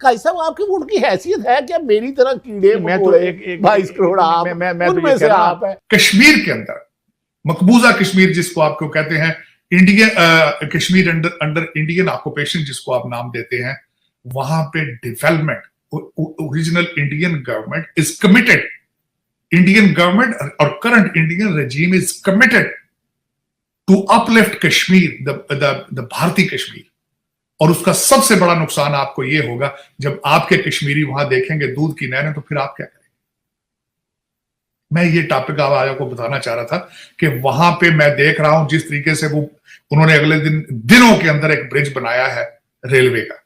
काई साहब आपकी वोट की हैसियत है क्या? मेरी तरह कीड़े मैं तो एक 22 करोड़ आप, मैं उनमें से आप है। कश्मीर के अंदर मकबूजा कश्मीर जिसको आपको कहते हैं, Indian Kashmir under Indian occupation जिसको आप नाम देते हैं, वहां पे development, original Indian government is committed, Indian government और current Indian regime is committed to uplift Kashmir, the Bharatiya Kashmir. और उसका सबसे बड़ा नुकसान आपको यह होगा जब आपके कश्मीरी वहां देखेंगे दूध की नहरें, तो फिर आप क्या करेंगे? मैं ये टॉपिक आपको बताना चाह रहा था कि वहां पे मैं देख रहा हूं जिस तरीके से वो उन्होंने अगले दिनों के अंदर एक ब्रिज बनाया है रेलवे का,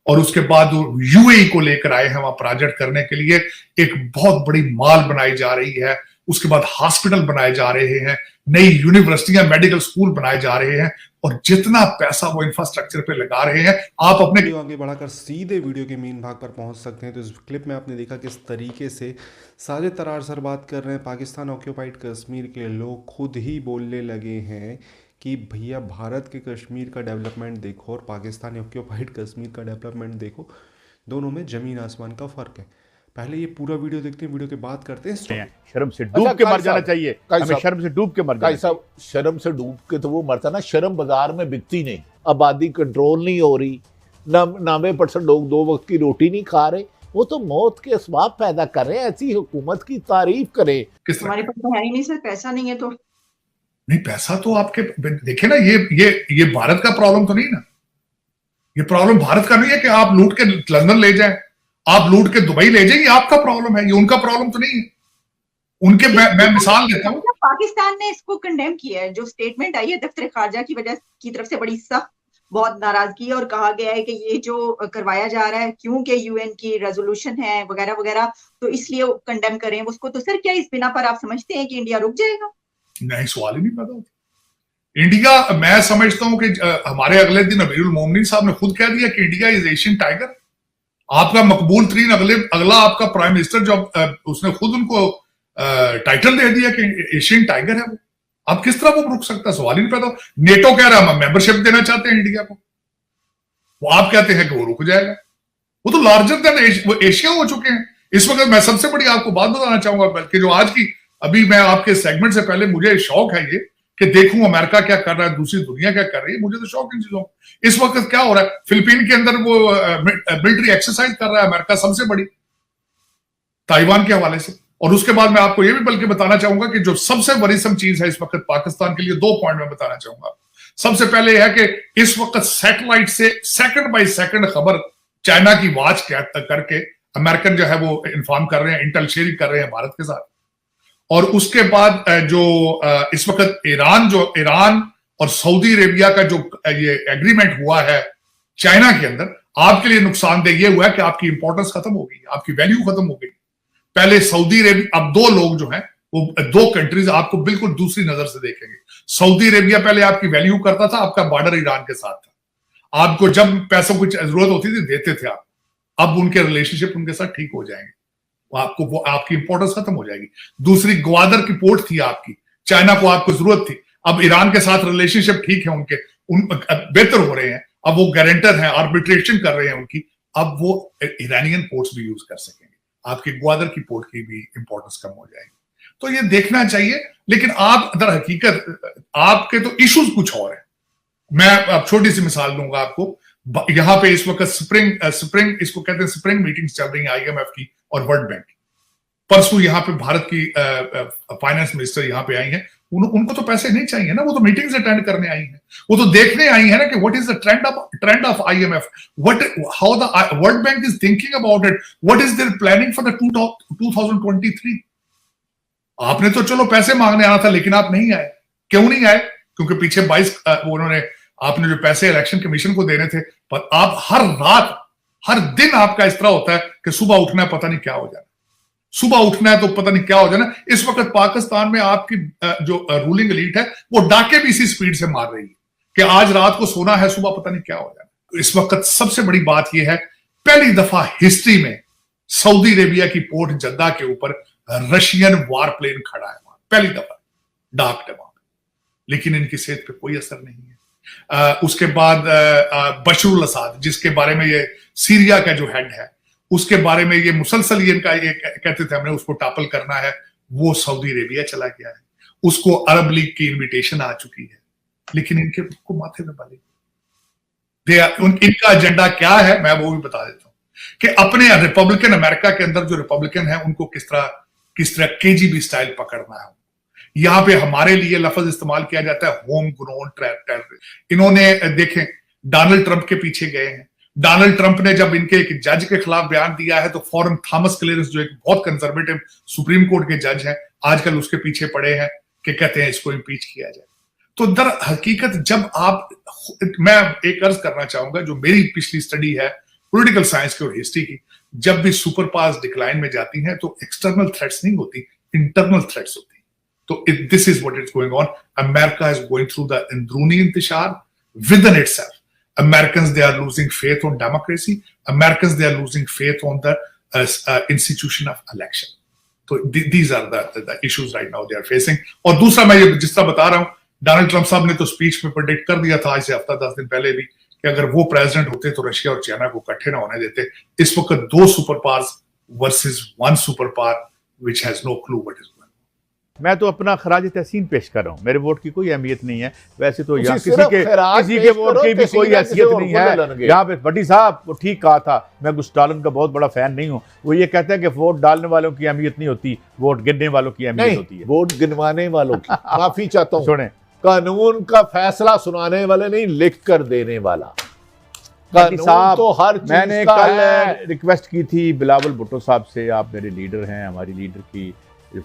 और उसके बाद वो यूएई को लेकर आए हैं वहां प्रोजेक्ट करने के लिए, एक बहुत बड़ी मॉल बनाई जा रही है, उसके बाद हॉस्पिटल बनाए जा रहे हैं, नई यूनिवर्सिटियां, मेडिकल स्कूल बनाए जा रहे हैं, और जितना पैसा वो इंफ्रास्ट्रक्चर पे लगा रहे हैं, आप अपने आगे बढ़ाकर सीधे वीडियो के मेन भाग पर पहुंच सकते हैं। तो इस क्लिप में आपने देखा किस तरीके से साजिद तरार सर बात कर रहे हैं। पाकिस्तान ऑक्यूपाइड कश्मीर के लोग खुद ही बोलने लगे हैं कि भैया भारत के कश्मीर का डेवलपमेंट देखो और पाकिस्तान ऑक्यूपाइड कश्मीर का डेवलपमेंट देखो, दोनों में ज़मीन आसमान का फ़र्क है। पहले ये पूरा वीडियो देखते हैं, वीडियो के बाद करते हैं। शर्म से डूब के मर जाना चाहिए, हमें शर्म से डूब के मर जाना चाहिए। शर्म से डूब के तो वो मरता ना, शर्म बाजार में बिकती नहीं, आबादी कंट्रोल नहीं हो रही, 90% लोग 2 वक्त की रोटी नहीं खा रहे, वो तो मौत के असबाब पैदा कर रहे हैं। ऐसी हुकूमत की तारीफ करें। हमारे पास तो है ही नहीं सर, पैसा नहीं है तो नहीं, पैसा तो आपके देखे ना, ये भारत का प्रॉब्लम तो नहीं ना, ये प्रॉब्लम भारत का नहीं है कि आप लूट के लंदन ले जाएं, आप लूट के दुबई ले जाएं, ये आपका प्रॉब्लम है, ये उनका प्रॉब्लम तो नहीं है। उनके मैं मिसाल देता हूं, पाकिस्तान ने इसको कंडेम किया है, जो स्टेटमेंट आई है दफ्तर खारजा की तरफ से बड़ी सख्त, बहुत नाराजगी, और कहा गया है कि ये जो करवाया जा रहा है क्योंकि यूएन की रेजोल्यूशन है वगैरह वगैरह, तो इसलिए कंडेम करें उसको। तो सर क्या इस बिना पर आप समझते हैं कि इंडिया रुक जाएगा? नहीं, सवाल ही नहीं पैदा होता। इंडिया, मैं समझता हूं कि हमारे अगले दिन अमीरुल मोमिनीन साहब ने खुद कह दिया कि इंडिया इज एशियन टाइगर। आपका मकबूल तरीन अगला आपका प्राइम मिनिस्टर, जो उसने खुद उनको टाइटल दे दिया कि एशियन टाइगर है वो। आप किस तरह वो रुक सकता है? सवाल ही नहीं पैदा। नेटो कह रहा है हम मेंबरशिप देना चाहते हैं इंडिया को, वो आप कहते हैं कि वो रुक जाएगा। वो तो लार्जर देन एशिया हो चुके हैं इस वक्त। मैं सबसे बड़ी आपको बात बताना चाहूंगा, बल्कि जो आज की, अभी मैं आपके सेगमेंट से पहले, मुझे शौक है ये कि देखूं अमेरिका क्या कर रहा है, दूसरी दुनिया क्या कर रही है, मुझे तो शौक इन चीजों। इस वक्त क्या हो रहा है फिलीपीन के अंदर, वो मिलिट्री एक्सरसाइज कर रहा है अमेरिका, सबसे बड़ी, ताइवान के हवाले से। और उसके बाद मैं आपको ये भी बल्कि बताना चाहूंगा कि जो सबसे वरीसम चीज है इस वक्त पाकिस्तान के लिए, 2 पॉइंट में बताना चाहूंगा। सबसे पहले यह है कि इस वक्त सैटेलाइट से सेकंड बाय सेकंड खबर चाइना की वॉच करके अमेरिकन जो है वो इन्फॉर्म कर रहे हैं, इंटेल शेयरिंग कर रहे हैं भारत के साथ। और उसके बाद जो इस वक्त ईरान और सऊदी अरेबिया का जो ये एग्रीमेंट हुआ है चाइना के अंदर, आपके लिए नुकसानदेह ये हुआ है कि आपकी इंपॉर्टेंस खत्म हो गई, आपकी वैल्यू खत्म हो गई। पहले सऊदी अरेबिया, अब 2 लोग जो हैं वो 2 कंट्रीज आपको बिल्कुल दूसरी नजर से देखेंगे। सऊदी अरेबिया पहले आपकी वैल्यू करता था, आपका बॉर्डर ईरान के साथ था, आपको जब पैसों की जरूरत होती थी देते थे आप। अब उनके रिलेशनशिप उनके साथ ठीक हो जाएंगे, वो आपकी इंपॉर्टेंस खत्म हो जाएगी। दूसरी ग्वादर की पोर्ट थी आपकी, चाइना को आपको जरूरत थी, अब ईरान के साथ रिलेशनशिप ठीक है उनके, बेहतर हो रहे हैं, अब वो गारंटर हैं, आर्बिट्रेशन कर रहे हैं उनकी, अब वो ईरानियन पोर्ट्स भी यूज कर सकेंगे, आपकी ग्वादर की पोर्ट की भी इंपॉर्टेंस कम हो जाएगी। तो ये देखना चाहिए। लेकिन आप दर हकीकत आपके तो इश्यूज कुछ और है। मैं अब छोटी सी मिसाल दूंगा आपको। यहां पे इस वक्त स्प्रिंग इसको कहते हैं, स्प्रिंग मीटिंग्स चल रही हैं आईएमएफ की और वर्ल्ड बैंक की। परसों यहाँ पे भारत की फाइनेंस मिनिस्टर यहाँ पे आई हैं, उनको तो पैसे नहीं चाहिए ना, वो तो मीटिंग्स अटेंड करने आई हैं, वो तो देखने आई है ना कि what is the trend of IMF, how the world bank is thinking about it, what is there planning for the 2023। आपने तो चलो पैसे मांगने आना था, लेकिन आप नहीं आए। क्यों नहीं आए? क्योंकि पीछे 22 उन्होंने, आपने जो पैसे इलेक्शन कमीशन को देने थे, पर आप हर रात हर दिन आपका इस तरह होता है कि सुबह उठना है पता नहीं क्या हो जाना, सुबह उठना है तो पता नहीं क्या हो जाना। इस वक्त पाकिस्तान में आपकी जो रूलिंग एलीट है वो डाके भी इसी स्पीड से मार रही है कि आज रात को सोना है, सुबह पता नहीं क्या हो जाना। तो इस वक्त सबसे बड़ी बात यह है, पहली दफा हिस्ट्री में सऊदी अरेबिया की पोर्ट जद्दा के ऊपर रशियन वार प्लेन खड़ा है, वहां पहली दफा डाक डबा, लेकिन इनकी सेहत पे कोई असर नहीं है। उसके बाद बशरुल असाद, जिसके बारे में ये सीरिया का जो हेड है, उसके बारे में ये मुसलसल ये इनका ये कहते थे हमने उसको टॉपल करना है, वो सऊदी अरेबिया चला गया है, उसको अरब लीग की इनविटेशन आ चुकी है, लेकिन इनके को माथे में बाली इनका एजेंडा क्या है मैं वो भी बता देता हूं कि अपने रिपब्लिकन अमेरिका के अंदर जो रिपब्लिकन है उनको किस तरह केजीबी स्टाइल पकड़ना है। यहां पे हमारे लिए लफ्ज इस्तेमाल किया जाता है होम ग्रोन टेररिस्ट। इन्होंने देखें डोनाल्ड ट्रंप के पीछे गए हैं। डोनाल्ड ट्रंप ने जब इनके एक जज के खिलाफ बयान दिया है तो फौरन थॉमस क्लेरेंस जो एक बहुत कंजर्वेटिव सुप्रीम कोर्ट के जज हैं आजकल उसके पीछे पड़े हैं कि कहते हैं इसको इम्पीच किया जाए। तो दर हकीकत जब आप, मैं एक अर्ज करना चाहूंगा जो मेरी पिछली स्टडी है पॉलिटिकल साइंस की और हिस्ट्री की, जब भी सुपर पावर्स डिक्लाइन में जाती हैं तो एक्सटर्नल थ्रेट्स नहीं होती, इंटरनल थ्रेट्स होती। तो this is what is going on. America is going through the अंदरूनी इंतशार within itself. Americans, they are losing faith on democracy. Americans, they are losing faith on the institution of election. So these are the issues right now they are facing. और दूसरा मैं ये जिस तरह बता रहा हूँ, डोनाल्ड ट्रंप साहब ने तो स्पीच में प्रेडिक्ट कर दिया था आज से हफ्ता 10 दिन पहले भी कि अगर वो प्रेसिडेंट होते तो रशिया और चाइना को इकट्ठे ना होने देते। इस वक्त 2 super powers versus 1 super power which has no clue what is going on. मैं तो अपना खराज तहसीन पेश कर रहा हूँ, मेरे वोट की कोई अहमियत नहीं है। वैसे तो यहाँ किसी के वोट की भी कोई हैसियत नहीं है। यहाँ पे भट्टी साहब वो ठीक कहा था, मैं गुस्टालन का बहुत बड़ा फैन नहीं हूँ। वो ये कहते हैं कि वोट डालने वालों की अहमियत नहीं होती, वोट गिनने वालों की अहमियत होती है। वोट गिनवाने वालों की माफी चाहता हूँ, सुने, कानून का फैसला सुनाने वाले नहीं, लिख कर देने वाला। साहब तो हर चीज मैंने का कल है। रिक्वेस्ट की थी बिलावल भुट्टो साहब से, आप मेरे लीडर हैं, हमारी लीडर की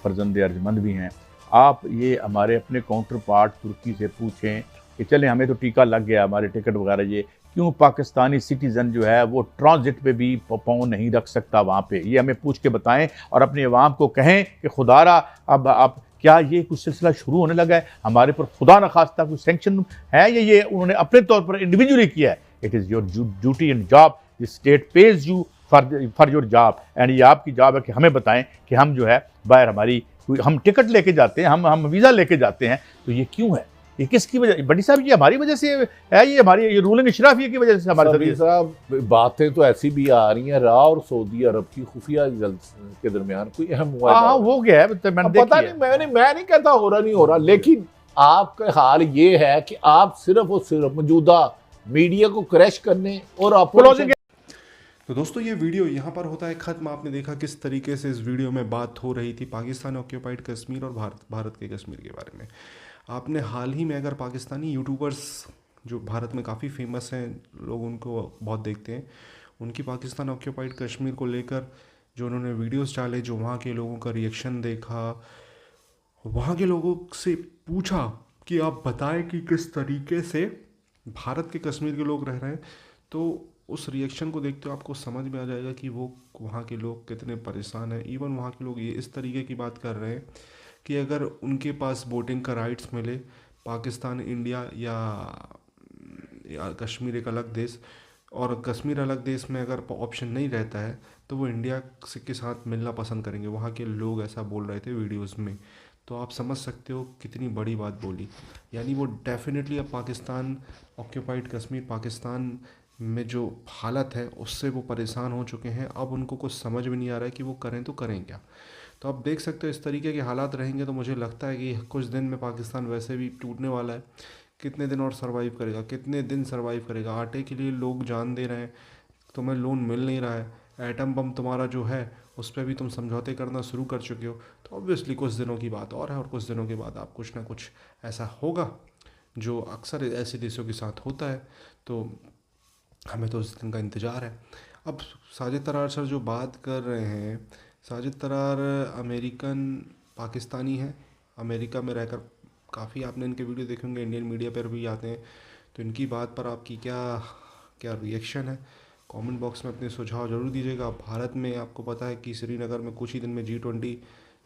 फर्जंद अर्जमंद भी हैं, आप ये हमारे अपने काउंटर पार्ट तुर्की से पूछें कि चलें हमें तो टीका लग गया, हमारे टिकट वगैरह, ये क्यों पाकिस्तानी सिटीज़न जो है वो ट्रांजिट पे भी पाँव नहीं रख सकता वहाँ पे, ये हमें पूछ के बताएं और अपने अवाम को कहें कि खुदारा अब आप क्या ये कुछ सिलसिला शुरू होने लगा है, हमारे पर खुदा न खास्ता कुछ सेंक्शन है या ये उन्होंने अपने तौर पर इंडिविजुअली किया है। It is your duty and job, the state page you for your job, and ये आपकी जॉब है कि हमें बताएं कि हम जो है बाहर हमारी हम टिकट लेके जाते हैं, हम वीज़ा लेके जाते हैं, तो ये क्यों है, ये किसकी वजह? बड़ी साहब ये हमारी वजह से है, ये हमारी ये रूलिंग इशराफिया की वजह से हमारे साहब बातें तो ऐसी भी आ रही हैं, रा और सऊदी अरब की खुफिया के दरमियान कोई अहम हुआ हो गया है, पता नहीं, मैं नहीं कहता हो रहा नहीं हो रहा, लेकिन आपका हाल ये है कि आप सिर्फ और सिर्फ मौजूदा मीडिया को क्रैश करने और अपोलोजी। तो दोस्तों ये वीडियो यहाँ पर होता है ख़त्म। आपने देखा किस तरीके से इस वीडियो में बात हो रही थी पाकिस्तान ऑक्यूपाइड कश्मीर और भारत के कश्मीर के बारे में। आपने हाल ही में अगर पाकिस्तानी यूट्यूबर्स जो भारत में काफ़ी फेमस हैं, लोग उनको बहुत देखते हैं, उनकी पाकिस्तान ऑक्यूपाइड कश्मीर को लेकर जो उन्होंने वीडियोस डाले, जो वहाँ के लोगों का रिएक्शन देखा, वहाँ के लोगों से पूछा कि आप बताएं कि किस तरीके से भारत के कश्मीर के लोग रह रहे हैं, तो उस रिएक्शन को देखते हो आपको समझ में आ जाएगा कि वो वहाँ के लोग कितने परेशान हैं। इवन वहाँ के लोग ये इस तरीके की बात कर रहे हैं कि अगर उनके पास वोटिंग का राइट्स मिले, पाकिस्तान, इंडिया या कश्मीर एक अलग देश, और कश्मीर अलग देश में अगर ऑप्शन नहीं रहता है तो वो इंडिया के साथ मिलना पसंद करेंगे। वहाँ के लोग ऐसा बोल रहे थे वीडियोज़ में, तो आप समझ सकते हो कितनी बड़ी बात बोली। यानी वो डेफिनेटली अब पाकिस्तान ऑक्यूपाइड कश्मीर, पाकिस्तान में जो हालत है उससे वो परेशान हो चुके हैं। अब उनको कुछ समझ में नहीं आ रहा है कि वो करें तो करें क्या। तो आप देख सकते हो इस तरीके के हालात रहेंगे तो मुझे लगता है कि कुछ दिन में पाकिस्तान वैसे भी टूटने वाला है। कितने दिन और सर्वाइव करेगा, कितने दिन सर्वाइव करेगा? आटे के लिए लोग जान दे रहे हैं, तुम्हें लोन मिल नहीं रहा है, एटम बम तुम्हारा जो है उस पर भी तुम समझौते करना शुरू कर चुके हो, तो ऑब्वियसली कुछ दिनों की बात और है, और कुछ दिनों के बाद आप कुछ ना कुछ ऐसा होगा जो अक्सर ऐसे देशों के साथ होता है। तो हमें तो उस दिन का इंतज़ार है। अब साजिद तरार सर जो बात कर रहे हैं, साजिद तरार अमेरिकन पाकिस्तानी हैं, अमेरिका में रहकर काफ़ी आपने इनके वीडियो देखे होंगे, इंडियन मीडिया पर भी आते हैं, तो इनकी बात पर आपकी क्या रिएक्शन है? कमेंट बॉक्स में अपने सुझाव जरूर दीजिएगा। भारत में आपको पता है कि श्रीनगर में कुछ ही दिन में G20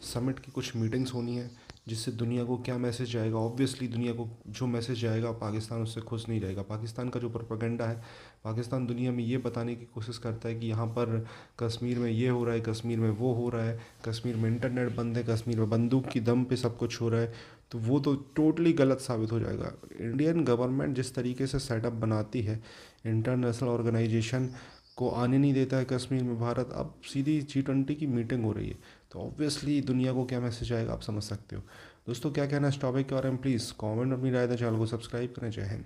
समिट की कुछ मीटिंग्स होनी है, जिससे दुनिया को क्या मैसेज जाएगा? ऑब्वियसली दुनिया को जो मैसेज जाएगा पाकिस्तान उससे खुश नहीं रहेगा। पाकिस्तान का जो प्रोपेगेंडा है, पाकिस्तान दुनिया में ये बताने की कोशिश करता है कि यहाँ पर कश्मीर में ये हो रहा है, कश्मीर में वो हो रहा है, कश्मीर में इंटरनेट बंद है, कश्मीर में बंदूक की दम पे सब कुछ हो रहा है। तो वो तो टोटली गलत साबित हो जाएगा। इंडियन गवर्नमेंट जिस तरीके से सेटअप बनाती है, इंटरनेशनल ऑर्गेनाइजेशन को आने नहीं देता है कश्मीर में भारत, अब सीधी G20 की मीटिंग हो रही है, तो ऑब्वियसली दुनिया को क्या मैसेज आएगा आप समझ सकते हो। दोस्तों क्या कहना है इस टॉपिक के बारे में, प्लीज़ कमेंट में अपनी राय दें, चैनल को सब्सक्राइब करें। जय हिंद।